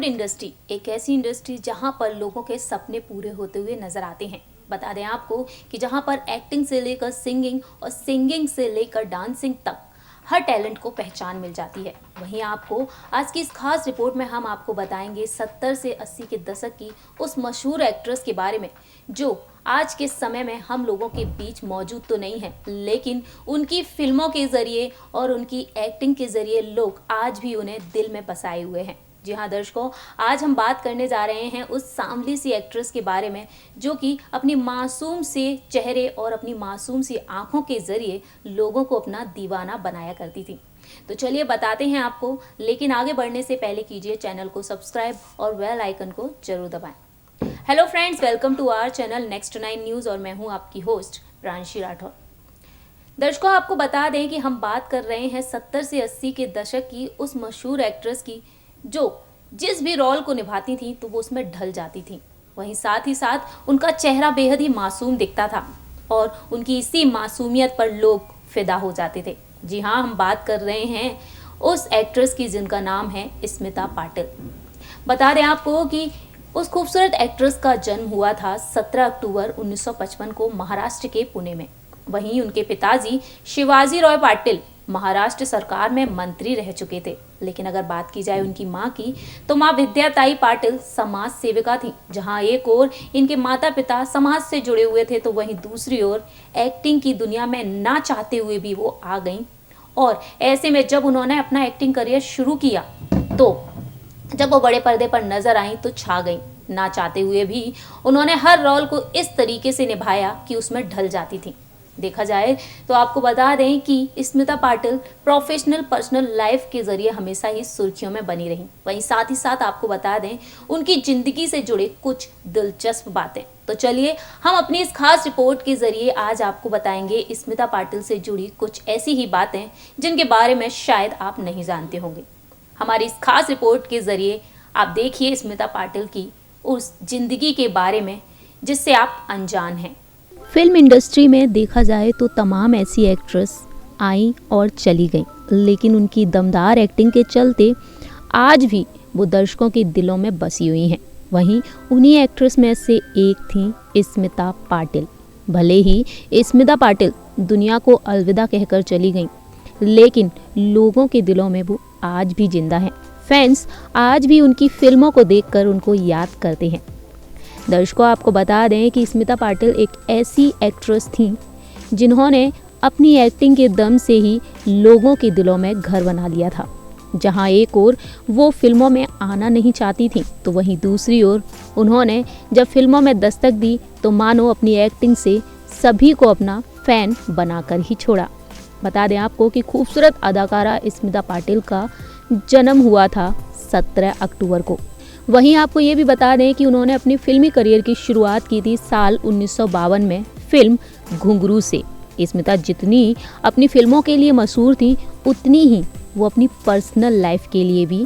Bollywood industry एक ऐसी industry जहां पर लोगों के सपने पूरे होते हुए नजर आते हैं। बता दें आपको कि जहां पर एक्टिंग से लेकर सिंगिंग और सिंगिंग से लेकर डांसिंग तक हर टैलेंट को पहचान मिल जाती है। वहीं आपको आज की इस खास रिपोर्ट में हम आपको बताएंगे 70 से 80 के दशक की उस मशहूर एक्ट्रेस के बारे में जो आज के समय में हम लोगों के बीच मौजूद तो नहीं है, लेकिन उनकी फिल्मों के जरिए और उनकी एक्टिंग के जरिए लोग आज भी उन्हें दिल में बसाए हुए हैं। जी हाँ दर्शकों, आज हम बात करने जा रहे हैं उस सांवली सी एक्ट्रेस के बारे में जो कि अपनी मासूम से चेहरे और अपनी मासूम सी आंखों के जरिए लोगों को अपना दीवाना बनाया करती थी। तो चलिए बताते हैं आपको, लेकिन आगे बढ़ने से पहले कीजिए चैनल को सब्सक्राइब और बेल आइकन को जरूर दबाएं। Hello friends, welcome to our channel next 9 news और मैं हूं आपकी होस्ट प्रांशी राठौर। दर्शकों, आपको बता दें कि हम बात कर रहे हैं 70 से 80 के दशक की उस मशहूर एक्ट्रेस की जो जिस भी रोल को निभाती थी तो वो उसमें ढल जाती थी। वहीं साथ ही साथ उनका चेहरा बेहद ही मासूम दिखता था और उनकी इसी मासूमियत पर लोग फिदा हो जाते थे। जी हाँ, हम बात कर रहे हैं उस एक्ट्रेस की जिनका नाम है स्मिता पाटिल। बता दें आपको कि उस खूबसूरत एक्ट्रेस का जन्म हुआ था 17 अक्टूबर 1955 को महाराष्ट्र के पुणे में। वहीं उनके पिताजी शिवाजी रॉय पाटिल महाराष्ट्र सरकार में मंत्री रह चुके थे। लेकिन अगर बात की जाए उनकी मां की, तो मां विद्याताई पाटिल समाज सेविका थी। जहां एक ओर इनके माता पिता समाज से जुड़े हुए थे तो वहीं दूसरी ओर एक्टिंग की दुनिया में ना चाहते हुए भी वो आ गईं। और ऐसे में जब उन्होंने अपना एक्टिंग करियर शुरू किया तो जब वो बड़े पर्दे पर नजर आई तो छा गईं। ना चाहते हुए भी उन्होंने हर रोल को इस तरीके से निभाया कि उसमें ढल जाती थी। देखा जाए तो आपको बता दें कि Smita Patil professional personal life के जरिए हमेशा ही सुर्खियों में बनी रही। वहीं साथ ही साथ आपको बता दें उनकी जिंदगी से जुड़े कुछ दिलचस्प बातें। तो चलिए हम अपनी इस खास रिपोर्ट के जरिए आज आपको बताएंगे स्मिता पाटिल से जुड़ी कुछ ऐसी ही बातें जिनके बारे में शायद आप नहीं जानते होंगे। हमारी इस खास रिपोर्ट के जरिए आप देखिए स्मिता पाटिल की उस जिंदगी के बारे में जिससे आप अनजान हैं। फिल्म इंडस्ट्री में देखा जाए तो तमाम ऐसी एक्ट्रेस आई और चली गईं, लेकिन उनकी दमदार एक्टिंग के चलते आज भी वो दर्शकों के दिलों में बसी हुई हैं। वहीं उन्हीं एक्ट्रेस में से एक थी स्मिता पाटिल। भले ही स्मिता पाटिल दुनिया को अलविदा कहकर चली गईं, लेकिन लोगों के दिलों में वो आज भी जिंदा हैं। फैंस आज भी उनकी फिल्मों को देखकर उनको याद करते हैं। दर्शकों, आपको बता दें कि स्मिता पाटिल एक ऐसी एक्ट्रेस थी जिन्होंने अपनी एक्टिंग के दम से ही लोगों के दिलों में घर बना लिया था। जहां एक ओर वो फिल्मों में आना नहीं चाहती थी तो वहीं दूसरी ओर उन्होंने जब फिल्मों में दस्तक दी तो मानो अपनी एक्टिंग से सभी को अपना फैन बनाकर ही छोड़ा। बता दें आपको कि खूबसूरत अदाकारा स्मिता पाटिल का जन्म हुआ था 17 अक्टूबर को। वहीं आपको ये भी बता दें कि उन्होंने अपनी फिल्मी करियर की शुरुआत की थी साल 1952 में फिल्म घुंघरू से। स्मिता जितनी अपनी फिल्मों के लिए मशहूर थी उतनी ही वो अपनी पर्सनल लाइफ के लिए भी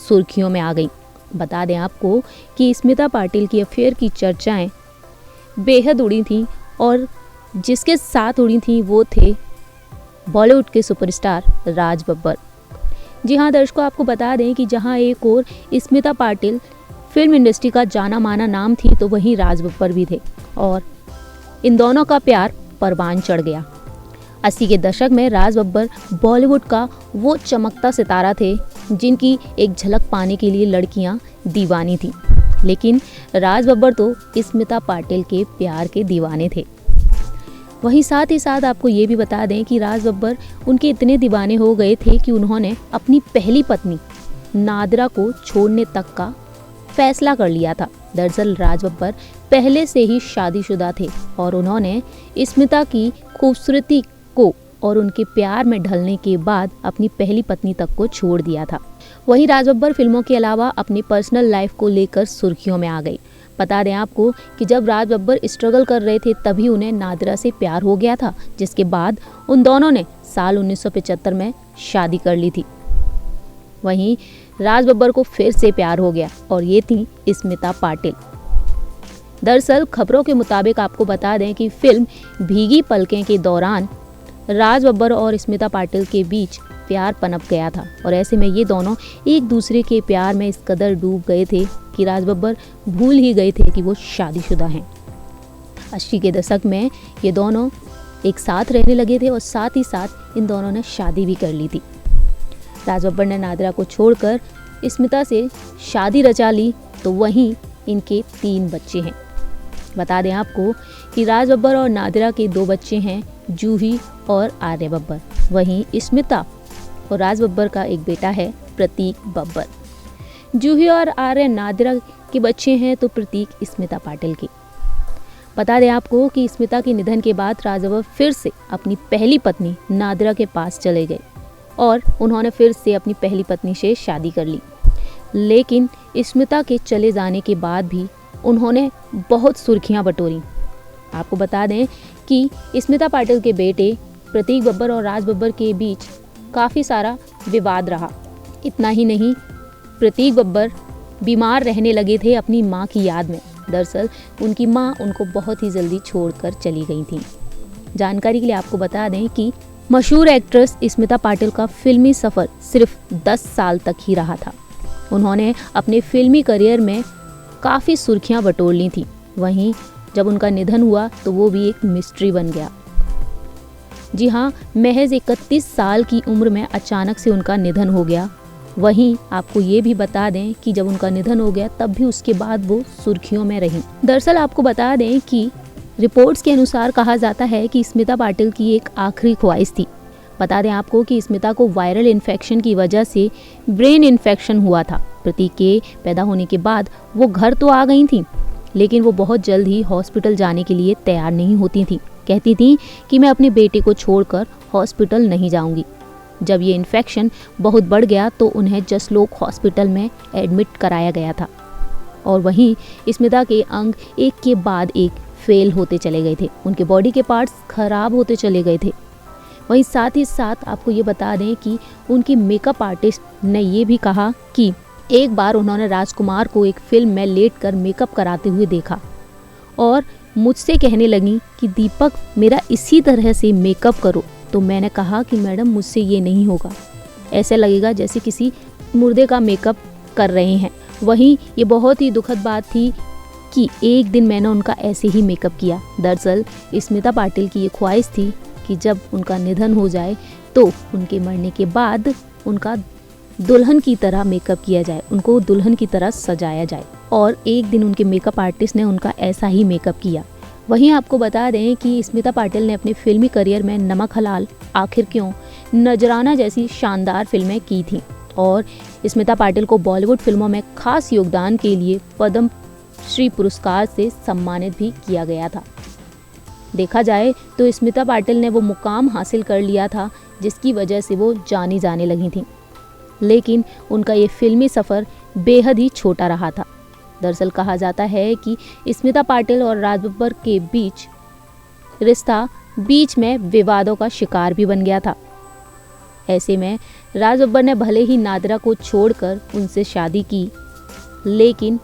सुर्खियों में आ गई। बता दें आपको कि स्मिता पाटिल की अफेयर की चर्चाएं बेहद उड़ी थी और जिसके साथ उड़ी थी वो थे बॉलीवुड के सुपरस्टार राज बब्बर। जी हाँ दर्शकों, आपको बता दें कि जहाँ एक और स्मिता पाटिल फिल्म इंडस्ट्री का जाना माना नाम थी तो वहीं राज बब्बर भी थे और इन दोनों का प्यार परवान चढ़ गया। 80 के दशक में राज बब्बर बॉलीवुड का वो चमकता सितारा थे जिनकी एक झलक पाने के लिए लड़कियां दीवानी थीं। लेकिन राज बब्बर तो स्मिता पाटिल के प्यार के दीवाने थे। वहीं साथ ही साथ आपको ये भी बता दें कि राज बब्बर उनके इतने दीवाने हो गए थे कि उन्होंने अपनी पहली पत्नी नादिरा को छोड़ने तक का फैसला कर लिया था। दरअसल राज बब्बर पहले से ही शादीशुदा थे और उन्होंने स्मिता की खूबसूरती को और उनके प्यार में ढलने के बाद अपनी पहली पत्नी तक को छोड़ दिया था। वहीं राज बब्बर फिल्मों के अलावा अपनी पर्सनल लाइफ को लेकर सुर्खियों में आ गई। बता दें आपको कि जब राज बब्बर स्ट्रगल कर रहे थे तभी उन्हें नादिरा से प्यार हो गया था, जिसके बाद उन दोनों ने साल 1975 में शादी कर ली थी। वहीं राज बब्बर को फिर से प्यार हो गया और ये थी स्मिता पाटिल। दरअसल खबरों के मुताबिक आपको बता दें कि फिल्म भीगी पलकें के दौरान राज बब्बर और स्मिता पाटिल के बीच प्यार पनप गया था और ऐसे में ये दोनों एक दूसरे के प्यार में इस कदर डूब गए थे कि राज बब्बर भूल ही गए थे कि वो शादीशुदा हैं। 80 के दशक में ये दोनों एक साथ रहने लगे थे और साथ ही साथ इन दोनों ने शादी भी कर ली थी। राज बब्बर ने नादिरा को छोड़कर स्मिता से शादी रचा ली, तो वहीं इनके 3 बच्चे हैं। बता दें आपको कि राज बब्बर और नादिरा के 2 बच्चे हैं, जूही और आर्य बब्बर। वहीं स्मिता और राज बब्बर का एक बेटा है, प्रतीक बब्बर। जूही और आर्य नादिरा के बच्चे हैं, तो प्रतीक स्मिता पाटिल के। बता दें आपको कि स्मिता के निधन के बाद राज बब्बर फिर से अपनी पहली पत्नी नादिरा के पास चले गए और उन्होंने फिर से अपनी पहली पत्नी से शादी कर ली। लेकिन स्मिता के चले जाने के बाद भी उन्होंने बहुत सुर्खियां बटोरी। आपको बता दें कि स्मिता पाटिल के बेटे प्रतीक बब्बर और राज बब्बर के बीच काफ़ी सारा विवाद रहा। इतना ही नहीं, प्रतीक बब्बर बीमार रहने लगे थे अपनी मां की याद में। दरअसल उनकी मां उनको बहुत ही जल्दी छोड़कर चली गई थी। जानकारी के लिए आपको बता दें कि मशहूर एक्ट्रेस स्मिता पाटिल का फिल्मी सफ़र सिर्फ 10 साल तक ही रहा था। उन्होंने अपने फिल्मी करियर में काफ़ी सुर्खियां बटोर ली थी। वहीं जब उनका निधन हुआ तो वो भी एक मिस्ट्री बन गया। जी हाँ, महज 31 साल की उम्र में अचानक से उनका निधन हो गया। वहीं आपको ये भी बता दें कि जब उनका निधन हो गया तब भी उसके बाद वो सुर्खियों में रहीं। दरअसल आपको बता दें कि रिपोर्ट्स के अनुसार कहा जाता है कि स्मिता पाटिल की एक आखिरी ख्वाहिश थी। बता दें आपको कि स्मिता को वायरल इन्फेक्शन की वजह से ब्रेन इन्फेक्शन हुआ था। प्रतीक के पैदा होने के बाद वो घर तो आ गई थी, लेकिन वो बहुत जल्द ही हॉस्पिटल जाने के लिए तैयार नहीं होती थी। कहती थी कि मैं अपने बेटे को छोड़कर हॉस्पिटल नहीं जाऊंगी। जब ये इन्फेक्शन बहुत बढ़ गया तो उन्हें जसलोक हॉस्पिटल में एडमिट कराया गया था और वहीं स्मिता के अंग एक के बाद एक फेल होते चले गए थे। उनके बॉडी के पार्ट्स खराब होते चले गए थे। वहीं साथ ही साथ आपको ये बता दें कि उनकी मेकअप आर्टिस्ट ने ये भी कहा कि एक बार उन्होंने राजकुमार को एक फिल्म में लेटकर मेकअप कराते हुए देखा और मुझसे कहने लगी कि दीपक मेरा इसी तरह से मेकअप करो। तो मैंने कहा कि मैडम मुझसे ये नहीं होगा, ऐसे लगेगा जैसे किसी मुर्दे का मेकअप कर रहे हैं। वहीं ये बहुत ही दुखद बात थी कि एक दिन मैंने उनका ऐसे ही मेकअप किया। दरअसल स्मिता पाटिल की ये ख्वाहिश थी कि जब उनका निधन हो जाए तो उनके मरने के बाद उनका दुल्हन की तरह मेकअप किया जाए, उनको दुल्हन की तरह सजाया जाए। और एक दिन उनके मेकअप आर्टिस्ट ने उनका ऐसा ही मेकअप किया। वहीं आपको बता दें कि स्मिता पाटिल ने अपने फिल्मी करियर में नमक हलाल, आखिर क्यों, नजराना जैसी शानदार फिल्में की थीं और स्मिता पाटिल को बॉलीवुड फिल्मों में खास योगदान के लिए पद्म श्री पुरस्कार से सम्मानित भी किया गया था। देखा जाए तो स्मिता पाटिल ने वो मुकाम हासिल कर लिया था जिसकी वजह से वो जानी जाने लगी थीं, लेकिन उनका ये फिल्मी सफ़र बेहद ही छोटा रहा था। दरअसल कहा जाता है कि स्मिता पाटिल और राज बब्बर के बीच रिश्ता बीच में विवादों का शिकार भी बन गया था। ऐसे में राज बब्बर ने भले ही नादिरा को छोड़कर उनसे शादी की, लेकिन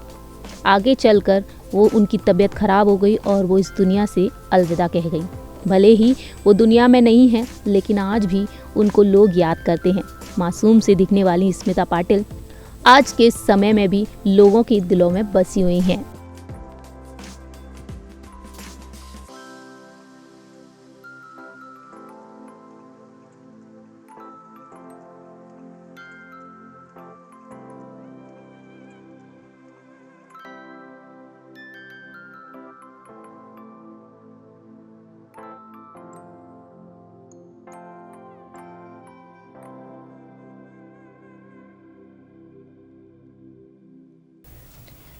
आगे चलकर वो उनकी तबीयत खराब हो गई और वो इस दुनिया से अलविदा कह गई। भले ही वो दुनिया में नहीं है, लेकिन आज भी उनको लोग याद करते हैं। मासूम से दिखने वाली स्मिता पाटिल आज के समय में भी लोगों के दिलों में बसी हुई हैं।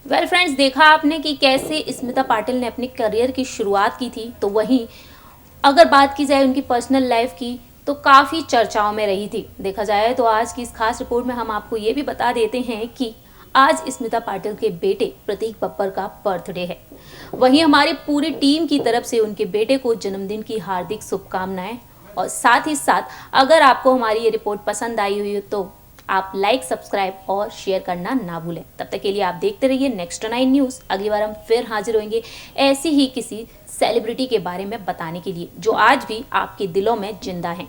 वेल फ्रेंड्स, देखा आपने कि कैसे स्मिता पाटिल ने अपने करियर की शुरुआत की थी। तो वहीं अगर बात की जाए उनकी पर्सनल लाइफ की तो काफ़ी चर्चाओं में रही थी। देखा जाए तो आज की इस खास रिपोर्ट में हम आपको ये भी बता देते हैं कि आज स्मिता पाटिल के बेटे प्रतीक बब्बर का बर्थडे है। वहीं हमारी पूरी टीम की तरफ से उनके बेटे को जन्मदिन की हार्दिक शुभकामनाएं। और साथ ही साथ अगर आपको हमारी ये रिपोर्ट पसंद आई हुई हो तो आप लाइक, सब्सक्राइब और शेयर करना ना भूलें। तब तक के लिए आप देखते रहिए नेक्स्ट 9 न्यूज़। अगली बार हम फिर हाजिर होंगे ऐसी ही किसी सेलिब्रिटी के बारे में बताने के लिए जो आज भी आपके दिलों में जिंदा हैं।